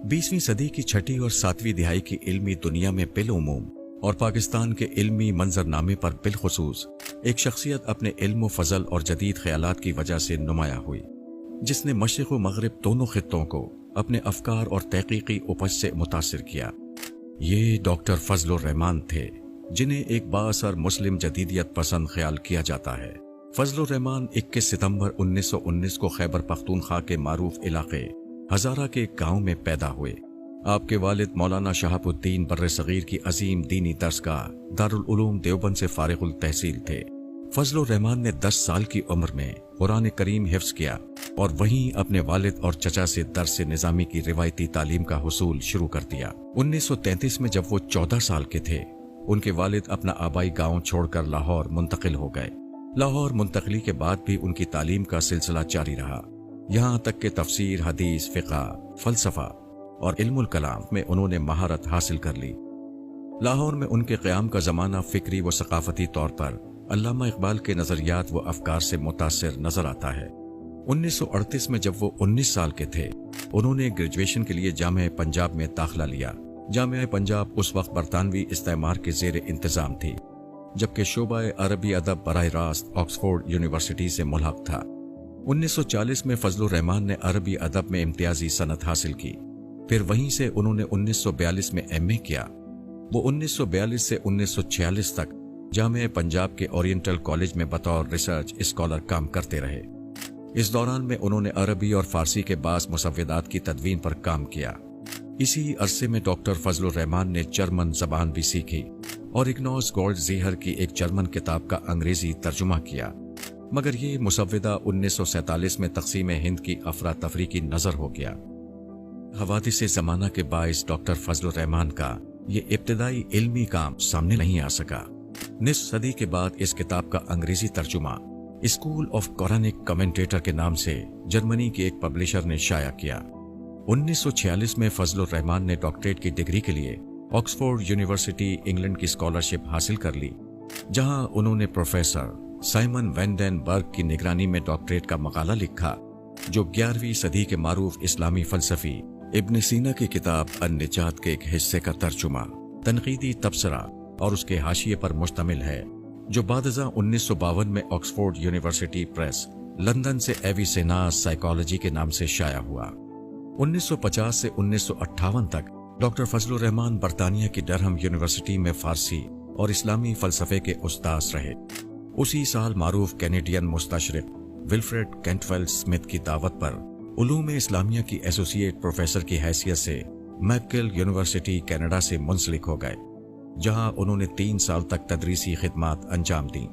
20वीं सदी की छठी और 7वीं दिहाई की इल्मी दुनिया में बिलउमूम और पाकिस्तान के इल्मी मंजरनामे पर बिलखुसूस एक शख्सियत अपने इल्म व फजल और जदीद ख्यालात की वजह से नुमाया हुई, जिसने मशरिक़ व मगरिब दोनों खित्तों को अपने अफकार और तहकीकी उपज से मुतासिर किया। ये डॉक्टर फजलुर रहमान थे, जिन्हें एक बाअसर मुस्लिम जदीदियत पसंद ख्याल किया जाता है। फजलुर रहमान 21 सितंबर 1919 को खैबर पख्तूनख्वा के मारूफ इलाके हजारा के एक गाँव में पैदा हुए। आपके वालिद मौलाना शहाबुद्दीन बर्र-ए-सगीर की अजीम दीनी दरसगाह दारुल उलूम देवबंद से फारिगुल तहसील थे। फजलुर रहमान ने 10 साल की उम्र में कुरान करीम हिफ्ज किया और वहीं अपने वालिद और चचा से दर्स निजामी की रिवायती तालीम का हुसूल शुरू कर दिया। 1933 में जब वो 14 साल के थे, उनके वालिद अपना आबाई गांव छोड़कर लाहौर मुंतकिल हो गए। लाहौर मुंतकली के बाद भी उनकी तालीम का सिलसिला जारी रहा, यहाँ तक कि तफसीर, हदीस, फिक़ा, फलसफा और इल्मुल कलाम में उन्होंने महारत हासिल कर ली। लाहौर में उनके क़याम का ज़माना फ़िक्री व सकाफ़ती तौर पर अल्लामा इकबाल के नज़रियात व अफ़कार से मुतासिर नजर आता है। 1938 में जब वो 19 साल के थे, उन्होंने ग्रेजुएशन के लिए जामिया पंजाब में दाखिला लिया। जामिया पंजाब उस वक्त बरतानवी इस्तेमार के ज़ेर इंतज़ाम थी, जबकि शोबा अरबी अदब बराह रास्त ऑक्सफोर्ड यूनिवर्सिटी से मुल्हक था। 1940 में फजलुर रहमान ने अरबी अदब में इम्तियाजी सनत हासिल की। फिर वहीं से उन्होंने 1942 में MA किया। वो 1942 से 1946 तक जामिया पंजाब के ओरिएंटल कॉलेज में बतौर रिसर्च स्कॉलर काम करते रहे। इस दौरान में उन्होंने अरबी और फारसी के बास मुसव्विदात की तदवीन पर काम किया। इसी अरसे में डॉक्टर फजलुर रहमान ने जर्मन जबान भी सीखी और इग्नोस गोल्डज़ीहर की एक जर्मन किताब का अंग्रेजी तर्जुमा किया, मगर ये मुसव्विदा 1947 में तक़सीम हिंद की अफरा तफरी की नजर हो गया। हवादिस ज़माना के बाइस डॉक्टर फजलुर रहमान का ये इब्तिदाई इल्मी काम सामने नहीं आ सका। निस्फ सदी के बाद इस किताब का अंग्रेजी तर्जुमा स्कूल ऑफ कुरानिक कमेंटेटर के नाम से जर्मनी के एक पब्लिशर ने शाया किया। 1946 में फजलुर रहमान ने डॉक्टरेट की डिग्री के लिए ऑक्सफोर्ड यूनिवर्सिटी इंग्लैंड की स्कॉलरशिप हासिल कर ली, जहां उन्होंने प्रोफेसर साइमन वेंडेनबर्ग की निगरानी में डॉक्टरेट का मकाला लिखा, जो 11वीं सदी के मारूफ इस्लामी फलसफी इब्न सीना की किताब अन-निजात के एक हिस्से का तर्जुमा, तनकीदी तबसरा और उसके हाशिये पर मुश्तमिल है, जो बादज़ा 1952 में ऑक्सफोर्ड यूनिवर्सिटी प्रेस लंदन से एविसेना साइकोलॉजी के नाम से शाया हुआ। 1950 से 1958 तक डॉक्टर फजलुर रहमान बरतानिया की डरहम यूनिवर्सिटी में फारसी और इस्लामी फलसफे के उस्ताद रहे। उसी साल मारूफ कैनेडियन मुस्तशरिक विल्फ्रेड कैंटवेल स्मिथ की दावत पर उलूम इस्लामिया की एसोसिएट प्रोफेसर की हैसियत से मैकगिल यूनिवर्सिटी कनाडा से मुंसलिक हो गए, जहां उन्होंने 3 साल तक तदरीसी खिदमात अंजाम दी।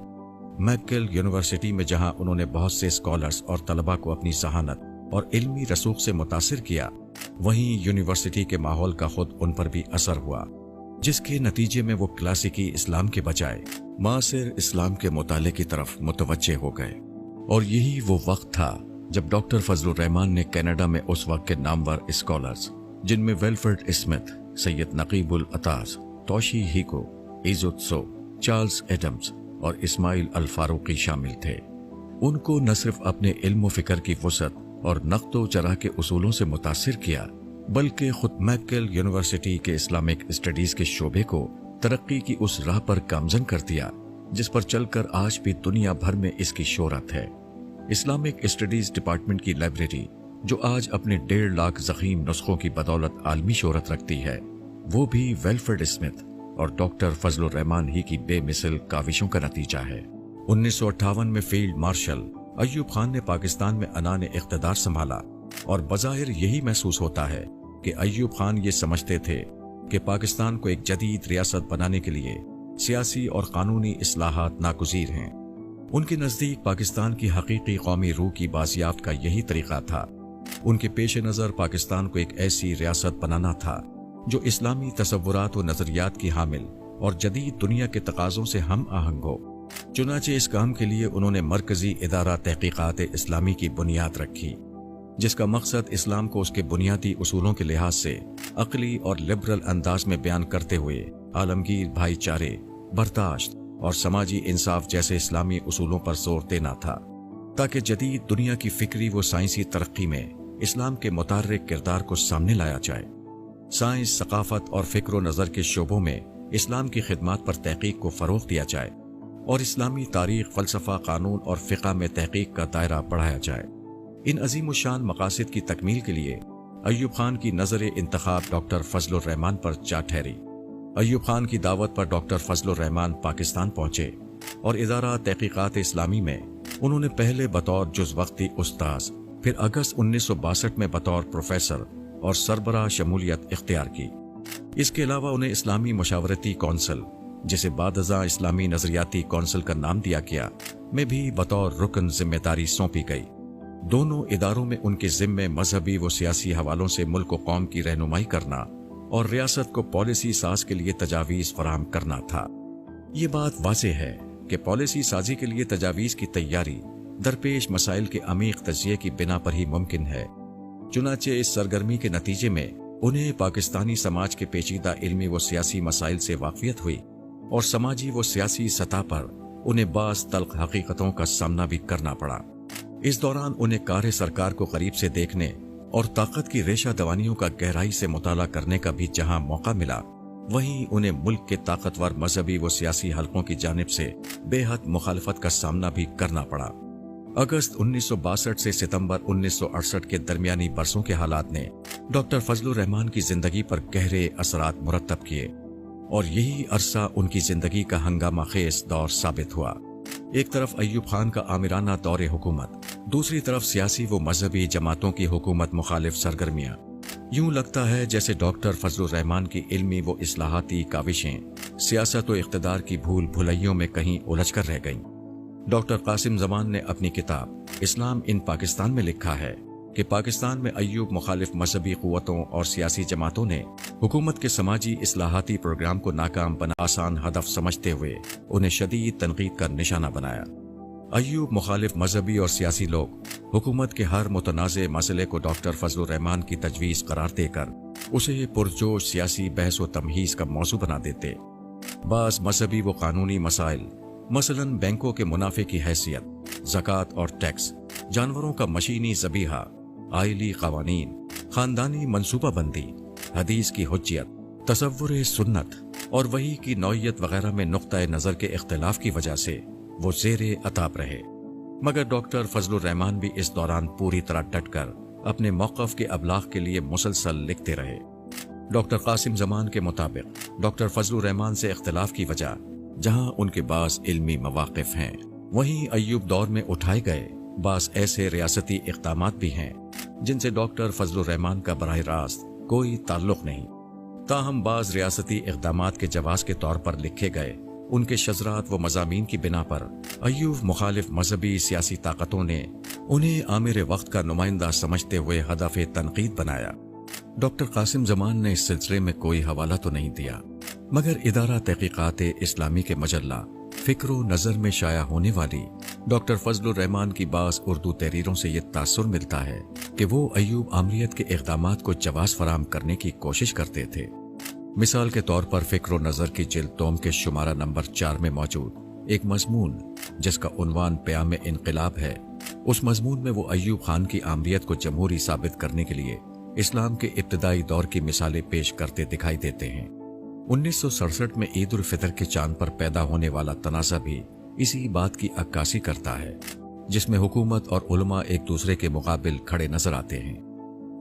मैकगिल यूनिवर्सिटी में जहां उन्होंने बहुत से स्कॉलर्स और तलबा को अपनी जहानत और इल्मी रसूख से मुतासिर किया, वहीं यूनिवर्सिटी के माहौल का खुद उन पर भी असर हुआ, जिसके नतीजे में वो क्लासिकी इस्लाम के बजाय मासिर इस्लाम के मुताले की तरफ मुतवज्जे हो गए। और यही वो वक्त था जब डॉक्टर फजलुर रहमान ने कनाडा में उस वक्त के नामवर स्कॉलर्स, जिनमें विल्फ्रेड स्मिथ, सैयद नकीबुल अताज, तोशी हिको, इज़ुत सो, चार्ल्स एडम्स और इस्माइल अल फारूकी शामिल थे, उनको न सिर्फ अपने इल्म फिक्र की वसअत और नक़्तो जरह के उसूलों से मुतासिर किया, बल्कि खुद मैकगिल यूनिवर्सिटी के इस्लामिक स्टडीज के शोबे को तरक्की की उस राह पर गामजन कर दिया जिस पर चलकर आज भी दुनिया भर में इसकी शोहरत है। इस्लामिक स्टडीज डिपार्टमेंट की लाइब्रेरी, जो आज अपने 1.5 लाख ज़ख़ीम नुस्खों की बदौलत आलमी शोहरत रखती है, वो भी विल्फ्रेड स्मिथ और डॉक्टर फजलुर रहमान ही की बेमिसल काविशों का नतीजा है। 1958 में फील्ड मार्शल अय्यूब खान ने पाकिस्तान में अनान इख्तिदार संभाला और बज़ाहिर यही महसूस होता है कि अय्यूब खान ये समझते थे कि पाकिस्तान को एक जदीद रियासत बनाने के लिए सियासी और कानूनी इस्लाहात नागुज़ीर हैं। उनके नज़दीक पाकिस्तान की हकीकी कौमी रूह की बाजियाफ्त का यही तरीका था। उनके पेश नज़र पाकिस्तान को एक ऐसी रियासत बनाना था जो इस्लामी तसव्वुरात व नज़रियात की हामिल और जदीद दुनिया के तकाज़ों से हम आहंग हो। चुनाचे इस काम के लिए उन्होंने मरकजी इदारा तहकीकात इस्लामी की बुनियाद रखी, जिसका मकसद इस्लाम को उसके बुनियादी उसूलों के लिहाज से अक़ली और लिबरल अंदाज में बयान करते हुए आलमगीर भाईचारे, बर्दाश्त और समाजी इंसाफ जैसे इस्लामी उसूलों पर जोर देना था, ताकि जदीद दुनिया की फिक्री व साइंसी तरक्की में इस्लाम के मुतार्रिक किरदार को सामने लाया जाए। साइंस, सकाफत और फिक्र नज़र के शोबों में इस्लाम की खिदमत पर तहकीक को फ़रोग़ दिया जाए और इस्लामी तारीख, फ़लसफ़ा, कानून और फ़िक़्ह में तहकीक का दायरा बढ़ाया जाए। इन अजीम शान मकासद की तकमील के लिए अय्यूब खान की नज़र इंतखाब डॉक्टर फजलुर रहमान पर जा ठहरी। अय्यूब खान की दावत पर डॉक्टर फजलुर रहमान पाकिस्तान पहुंचे और इदारा तहकीकात इस्लामी में उन्होंने पहले बतौर जुज़वक्ती उस्ताद, फिर अगस्त 1962 में बतौर प्रोफेसर और सरबराह शमूलियत इख्तियार की। इसके अलावा उन्हें इस्लामी मशावरती कौंसिल, जिसे बादज़ा इस्लामी नज़रियाती कौंसिल का नाम दिया गया, में भी बतौर रुकन जिम्मेदारी सौंपी गई। दोनों इदारों में उनके जिम्मे मजहबी व सियासी हवालों से मुल्क व कौम की रहनुमाई करना और रियासत को पॉलिसी साज के लिए तजावीज़ फराहम करना था। ये बात वाज़ेह है कि पॉलिसी साजी के लिए तजावीज़ की तैयारी दरपेश मसाइल के अमीक तजिए की बिना पर ही मुमकिन है। चुनाचे इस सरगर्मी के नतीजे में उन्हें पाकिस्तानी समाज के पेचीदा इल्मी व सियासी मसाइल से वाक़फियत हुई और समाजी व सियासी सतह पर उन्हें बास तल्ख हकीकतों का सामना भी करना पड़ा। इस दौरान उन्हें कार सरकार को करीब से देखने और ताकत की रेशा दवानियों का गहराई से मुताला करने का भी जहां मौका मिला, वहीं उन्हें मुल्क के ताकतवर मजहबी व सियासी हलकों की जानिब से बेहद मुखालफत का सामना भी करना पड़ा। अगस्त 1962 से सितंबर 1968 के दरमियानी बरसों के हालात ने डॉक्टर फजलुर रहमान की जिंदगी पर गहरे असरात मुरतब किए और यही अरसा उनकी जिंदगी का हंगामा खेज दौर साबित हुआ। एक तरफ अय्यूब खान का आमिराना दौरे हुकूमत, दूसरी तरफ सियासी व मजहबी जमातों की हुकूमत मुखालिफ सरगर्मियां। यूं लगता है जैसे डॉक्टर फजलुर रहमान की इल्मी व इस्लाहाती काविशें सियासत व इख्तिदार की भूल भुलैयों में कहीं उलझ कर रह गईं। डॉक्टर कासिम जमान ने अपनी किताब इस्लाम इन पाकिस्तान में लिखा है कि पाकिस्तान में अय्यूब मुखालिफ मजहबी क़ुव्वतों और सियासी जमातों ने हुकूमत के समाजी इस्लाहाती प्रोग्राम को नाकाम बना आसान हदफ समझते हुए उन्हें शदीद तनकीद का निशाना बनाया। अय्यूब मुखालिफ मजहबी और सियासी लोग हुकूमत के हर मुतनाज़े मसले को डॉक्टर फजलुर रहमान की तजवीज़ करार देकर उसे पुरजोश सियासी बहस व तमहीज़ का मौजू बना देते। बास मजहबी व कानूनी मसाइल, मसलन बैंकों के मुनाफे की हैसियत, ज़कात और टैक्स, जानवरों का मशीनी ज़बीहा, आइली क़वानीन, ख़ानदानी मनसूबाबंदी, हदीस की हुज्जियत, तसव्वुर सुन्नत और वही की नौइयत वगैरह में नुक्ता नज़र के इख्तिलाफ की वजह से वो ज़ेरे अताब रहे। मगर डॉक्टर फजलुर रहमान भी इस दौरान पूरी तरह डटकर अपने मौक़िफ़ के अबलाग के लिए मुसलसल लिखते रहे। डॉक्टर कासिम जमान के मुताबिक डॉक्टर फजलुर रहमान से इख्तिलाफ की वजह जहां उनके बास इल्मी मवाक़िफ़ हैं, वहीं अय्यूब दौर में उठाए गए बास ऐसे रियासती इक़दामात भी हैं जिनसे डॉक्टर फजलुर रहमान का बराह रास्त कोई ताल्लुक़ नहीं। ताहम बाज़ रियासती इक़दामात के जवाज़ के तौर पर लिखे गए उनके शज़रात व मज़ामीन की बिना पर अय्यूब मुखालिफ मजहबी सियासी ताकतों ने उन्हें आमिर वक्त का नुमाइंदा समझते हुए हदफ़ तनकीद बनाया। डॉक्टर कासिम जमान ने इस सिलसिले में कोई हवाला तो नहीं दिया, मगर इदारा तहकीकात इस्लामी के मजल्ला फ़िक्र नज़र में शाया होने वाली डॉक्टर फजलुर रहमान की बाज़ उर्दू तहरीरों से ये तासुर मिलता है कि वो अय्यूब आमरीत के इक़दामात को जवाज़ फराहम करने की कोशिश करते थे। मिसाल के तौर पर फ़िक्र नज़र की जिल्द तोम के शुमारा नंबर 4 में मौजूद एक मज़मून जिसका उन्वान क़याम इनक़िलाब है, उस मज़मून में वो अय्यूब खान की आमरीत को जमहूरी साबित करने के लिए इस्लाम के इब्तदाई दौर की मिसालें पेश करते दिखाई देते हैं। 1967 में ईद उल फितर के चांद पर पैदा होने वाला तनाज़ा भी इसी बात की अक्कासी करता है, जिसमें हुकूमत और उलमा एक दूसरे के मुकाबिल खड़े नजर आते हैं।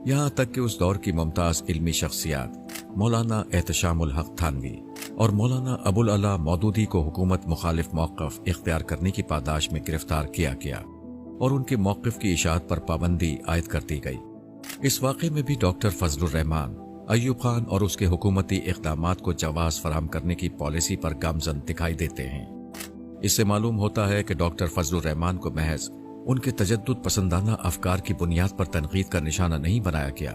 यहाँ तक कि उस दौर की मुमताज़ इल्मी शख्सियात मौलाना एहतशामुल हक थानवी और मौलाना अबुल अला मौदूदी को हुकूमत मुखालिफ मौक़िफ़ इख्तियार करने की पादाश में गिरफ्तार किया गया और उनके मौक़िफ़ की इशाअत पर पाबंदी आयद कर दी गई। इस वाक़े में भी डॉक्टर फजलुर रहमान अय्यूब खान और उसके हुकूमती इक़दामात को जवाज़ फराहम करने की पॉलिसी पर गामज़न दिखाई देते हैं। इससे मालूम होता है कि डॉक्टर फजलुर रहमान को महज उनके तजद्दुद पसंदाना अफकार की बुनियाद पर तनकीद का निशाना नहीं बनाया गया,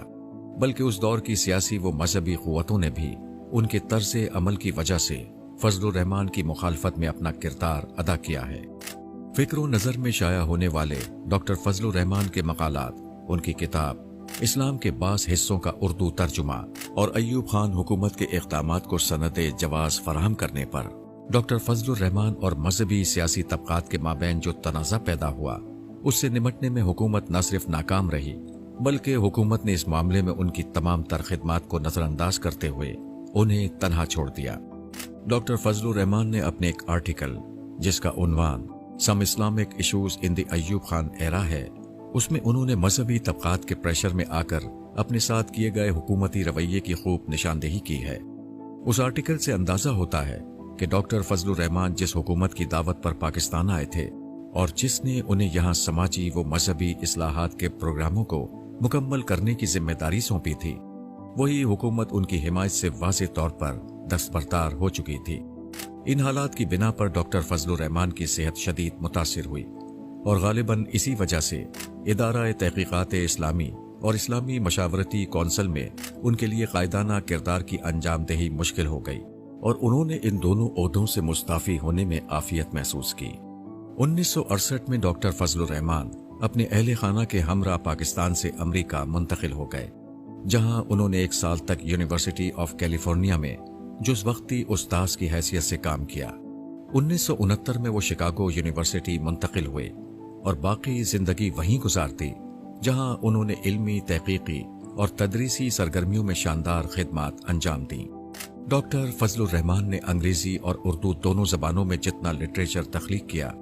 बल्कि उस दौर की सियासी व मजहबी क़ुव्वतों ने भी उनके तर्ज़े अमल की वजह से फजलुर रहमान की मुखालफत में अपना किरदार अदा किया है। फ़िक्र नज़र में शाया होने वाले डॉक्टर फजलुर रहमान के मकालात, उनकी किताब इस्लाम के बास हिस्सों का उर्दू तर्जुमा और अय्यूब खान हुकूमत के इक़दामात को सनदे जवाज़ फराहम करने पर डॉक्टर फजलुर रहमान और मजहबी सियासी तबकात के माबैन जो तनाज़ा पैदा हुआ, उससे निमटने में हुकूमत न सिर्फ नाकाम रही बल्कि हुकूमत ने इस मामले में उनकी तमाम तर खिदमात को नजरअंदाज करते हुए उन्हें तन्हा छोड़ दिया। डॉक्टर फजलुर रहमान ने अपने एक आर्टिकल जिसका उन्वान some Islamic issues in the Ayub Khan era है, उसमें उन्होंने मजहबी तबकात के प्रेशर में आकर अपने साथ किए गए हुकूमती रवैये की खूब निशानदेही की है। उस आर्टिकल से अंदाजा होता है कि डॉक्टर फजलुर रहमान जिस हुकूमत की दावत पर पाकिस्तान आए थे और जिसने उन्हें यहाँ समाजी व मजहबी इस्लाहात के प्रोग्रामों को मुकम्मल करने की जिम्मेदारी सौंपी थी, वही हुकूमत उनकी हिमायत से वाज़ेह तौर पर दस्तबरदार हो चुकी थी। इन हालात की बिना पर डॉक्टर फजलुर रहमान की सेहत शदीद मुतासिर हुई और गालिबन इसी वजह से इदारा तहकीकात इस्लामी और इस्लामी मशावरती कौंसिल में उनके लिए कायदाना किरदार की अंजामदेही मुश्किल हो गई और उन्होंने इन दोनों ओहदों से मुस्ताफी होने में आफियत महसूस की। 1968 में डॉक्टर फजलुर रहमान अपने अहले खाना के हमरा पाकिस्तान से अमरीका मुंतकिल हो गए, जहां उन्होंने 1 साल तक यूनिवर्सिटी ऑफ कैलिफोर्निया में जुज़ वक्ती उस्ताद की हैसियत से काम किया। 1969 में वो शिकागो यूनिवर्सिटी मुंतकिल हुए और बाकी जिंदगी वहीं गुजारती, जहां उन्होंने इल्मी, तहकीकी और तदरीसी सरगर्मियों में शानदार खिदमात अंजाम दी। डॉक्टर फजलुर रहमान ने अंग्रेजी और उर्दू दोनों जबानों में जितना लिटरेचर तख्लीक किया,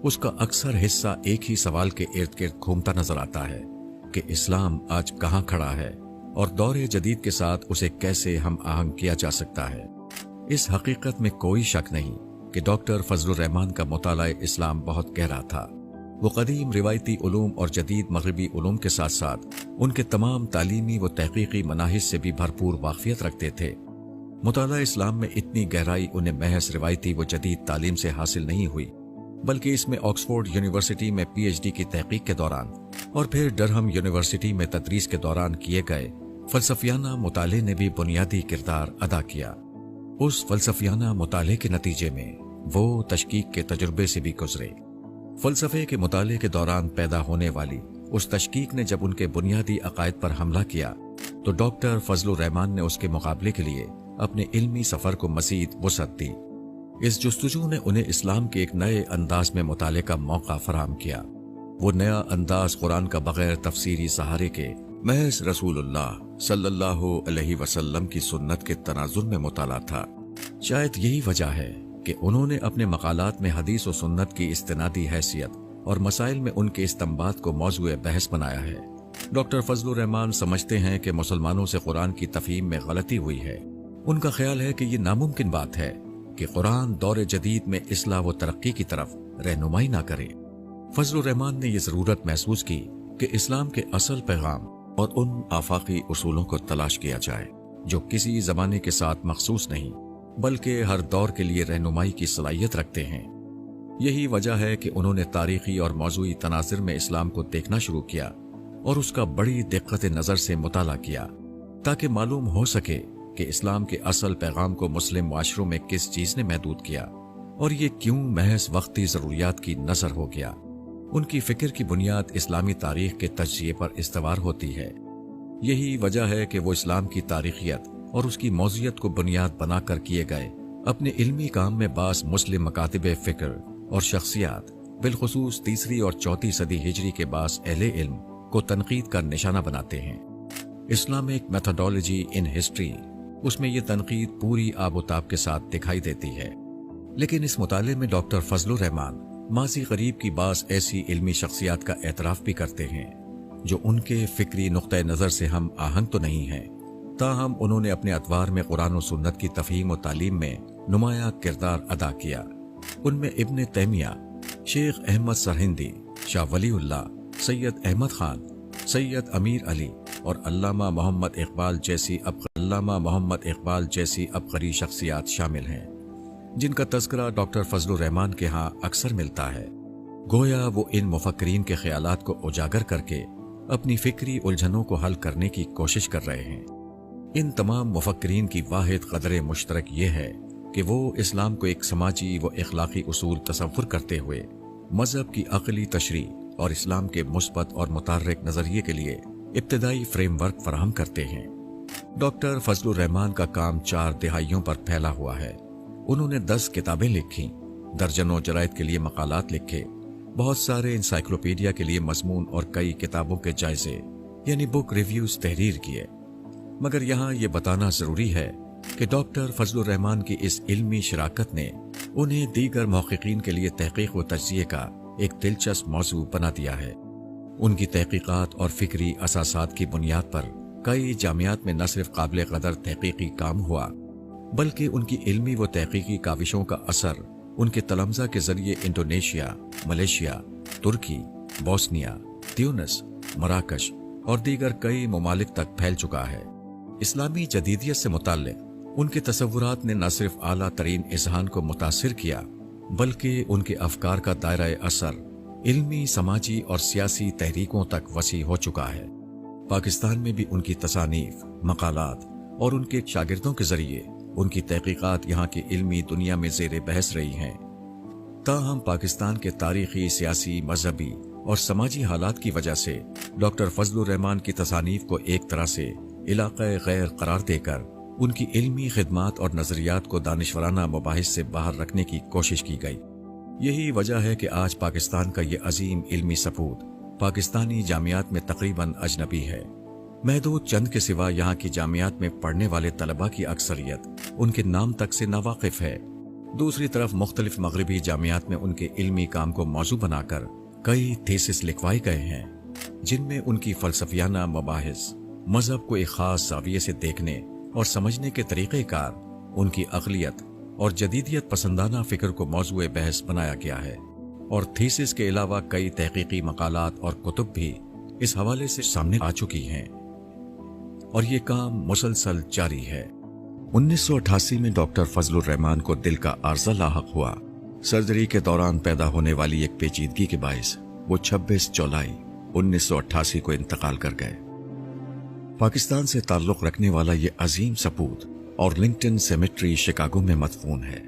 उसका अक्सर हिस्सा एक ही सवाल के इर्द गिर्द घूमता नजर आता है कि इस्लाम आज कहाँ खड़ा है और दौरे जदीद के साथ उसे कैसे हम आहंग किया जा सकता है। इस हकीकत में कोई शक नहीं कि डॉक्टर फजलुर रहमान का मुताला इस्लाम बहुत गहरा था। वो कदीम रिवायती उलूम और जदीद मगरबी उलूम के साथ साथ उनके तमाम तालीमी व तहकीकी मनाहिज से भी भरपूर वाक़फियत रखते थे। मुताला इस्लाम में इतनी गहराई उन्हें महज रिवायती व जदीद तालीम से हासिल नहीं हुई, बल्कि इसमें ऑक्सफोर्ड यूनिवर्सिटी में PhD की तहकीक के दौरान और फिर डरहम यूनिवर्सिटी में तदरीस के दौरान किए गए फलसफियाना मुताले ने भी बुनियादी किरदार अदा किया। उस फलसफियाना मुताले के नतीजे में वो तशकीक के तजुर्बे से भी गुजरे। फलसफे के मुताले के दौरान पैदा होने वाली उस तशकीक ने जब उनके बुनियादी अकायद पर हमला किया, तो डॉक्टर फजलुर रहमान ने उसके मुकाबले के लिए अपने इल्मी सफर को मजीद वसअत दी। इस जुस्तजू ने उन्हें इस्लाम के एक नए अंदाज में मुताले का मौका फराहम किया। वो नया अंदाज कुरान का बगैर तफसीरी सहारे के महज रसूलुल्लाह सल्लल्लाहु अलैहि वसल्लम की सुन्नत के तनाजुर में मुताला था। शायद यही वजह है कि उन्होंने अपने मकालात में हदीस और सुन्नत की इस्तिनादी हैसियत और मसाइल में उनके इस्तंबात को मौजूए बहस बनाया है। डॉक्टर फजलुर रहमान समझते हैं कि मुसलमानों से कुरान की तफहीम में गलती हुई है। उनका ख्याल है कि ये नामुमकिन बात है कि कुरान दौर जदीद में इस्लाह व तरक्की की तरफ रहनुमाई ना करे। फजलुर रहमान ने यह जरूरत महसूस की कि इस्लाम के असल पैगाम और उन आफाकी उसूलों को तलाश किया जाए जो किसी जमाने के साथ मखसूस नहीं बल्कि हर दौर के लिए रहनुमाई की सलाहियत रखते हैं। यही वजह है कि उन्होंने तारीखी और मौजूई तनाज़िर में इस्लाम को देखना शुरू किया और उसका बड़ी दिक्कत नज़र से मुताला किया, ताकि मालूम हो सके कि इस्लाम के असल पैगाम को मुस्लिम माशरों में किस चीज़ ने महदूद किया और ये क्यों महज वक्ती ज़रूरियात की नज़र हो गया। उनकी फ़िक्र की बुनियाद इस्लामी तारीख के तज्ज़िये पर इस्तवार होती है। यही वजह है कि वो इस्लाम की तारीखियत और उसकी मौज़ूइयत को बुनियाद बनाकर किए गए अपने इल्मी काम में बास मुस्लिम मकातिब फ़िक्र और शख्सियात, बिलखुसूस 3री और 4th सदी हिजरी के बास अहले इल्म को तनकीद का निशाना बनाते हैं। इस्लामिक मेथोडोलॉजी इन हिस्ट्री, उसमें यह तनकीद पूरी आबोताब के साथ दिखाई देती है। लेकिन इस मुताले में डॉक्टर फजलुर रहमान माजी करीब की बास ऐसी इल्मी शख्सियात का एतराफ़ भी करते हैं जो उनके फ़िक्री नुक्ते नज़र से हम आहंग तो नहीं हैं, ताहम उन्होंने अपने अतवार में कुरान और सुन्नत की तफ़हीम और तालीम में नुमाया किरदार अदा किया। उनमें इब्न तैमिया, शेख अहमद सरहिंदी, शाह वलीउल्लाह, सैयद अहमद खान, सैयद अमीर अली और अल्लामा मोहम्मद इकबाल जैसी अबकरी शख्सियात शामिल हैं, जिनका तज़किरा डॉक्टर फजलुर रहमान के यहाँ अक्सर मिलता है। गोया वो इन मुफक्किरीन के ख्यालात को उजागर करके अपनी फ़िक्री उलझनों को हल करने की कोशिश कर रहे हैं। इन तमाम मुफक्किरीन की वाहिद क़दर मुश्तरक ये है कि वो इस्लाम को एक समाजी व इखलाकी उसूल तसव्वुर करते हुए मज़हब की अक़ली तशरीह और इस्लाम के मुस्बत और मुतार्रिक नज़रिए के लिए इब्तिदाई फ्रेमवर्क फराहम करते हैं। डॉक्टर फजलुर रहमान का काम 4 दिहाइयों पर फैला हुआ है। उन्होंने 10 किताबें लिखी, दर्जनों जरायद के लिए मकालात लिखे, बहुत सारे इंसाइक्लोपीडिया के लिए मज़मून और कई किताबों के जायजे यानी बुक रिव्यूज तहरीर किए। मगर यहाँ ये बताना जरूरी है कि डॉक्टर फजलुर रहमान की इस इल्मी शराकत ने उन्हें दीगर महक़क़ीन के लिए तहक़ीक़ व तज्ज़िये का एक दिलचस्प मौज़ू बना दिया है। उनकी तहक़ीक़ात और फ़िक्री असासात की बुनियाद पर कई जामियात में न सिर्फ काबिल क़दर तहक़ीक़ी काम हुआ, बल्कि उनकी इल्मी व तहक़ीक़ी काविशों का असर उनके तलम्ज़ा के ज़रिए इंडोनेशिया, मलेशिया, तुर्की, बोस्निया, ट्यूनिस, मराकश और दीगर कई ममालिक तक फैल चुका है। इस्लामी जदीदियत से मुताल्लिक़ उनके तसव्वुरात ने न सिर्फ आला तरीन इज़हान को मुतासिर किया, बल्कि उनके अफकार का दायरा असर इल्मी, समाजी और सियासी तहरीकों तक वसी हो चुका है। पाकिस्तान में भी उनकी तसानीफ, मकालात और उनके शागिर्दों के जरिए उनकी तहकीकात यहाँ की इल्मी दुनिया में ज़ेरे बहस रही हैं। ताहम पाकिस्तान के तारीखी, सियासी, मजहबी और समाजी हालात की वजह से डॉक्टर फजलुर रहमान की तसानीफ को एक तरह से इलाक़े गैर करार देकर उनकी इल्मी खिदमात और नज़रियात को दानिशवराना मुबाहिस से बाहर रखने की कोशिश की गई। यही वजह है कि आज पाकिस्तान का ये अजीम इल्मी सपूत पाकिस्तानी जामियात में तकरीबन अजनबी है। महदूद चंद के सिवा यहाँ की जामियात में पढ़ने वाले तलबा की अक्सरियत उनके नाम तक से नावाकिफ है। दूसरी तरफ मुख्तलिफ मगरबी जामियात में उनके इल्मी काम को मौजू बनाकर कई थीसिस लिखवाए गए हैं, जिनमें उनकी फलसफियाना मबाहिस, मजहब को एक खास जाविये से देखने और समझने के तरीक़ेकार, उनकी अक़लियत और जदीदियत पसंदाना फ़िक्र को मौज़ूए बहस बनाया गया है। और थीसिस के अलावा कई तहक़ीक़ी मकालात और कुतुब भी इस हवाले से सामने आ चुकी हैं और ये काम मुसलसल जारी है। 1988 में डॉक्टर फजलुर रहमान को दिल का आर्ज़ा लाहक हुआ। सर्जरी के दौरान पैदा होने वाली एक पेचीदगी के बाइस वो 26 जुलाई 1988 को इंतकाल कर गए। पाकिस्तान से ताल्लुक़ रखने वाला ये अजीम सपूत और लिंक्टन सेमेट्री शिकागो में मदफून है।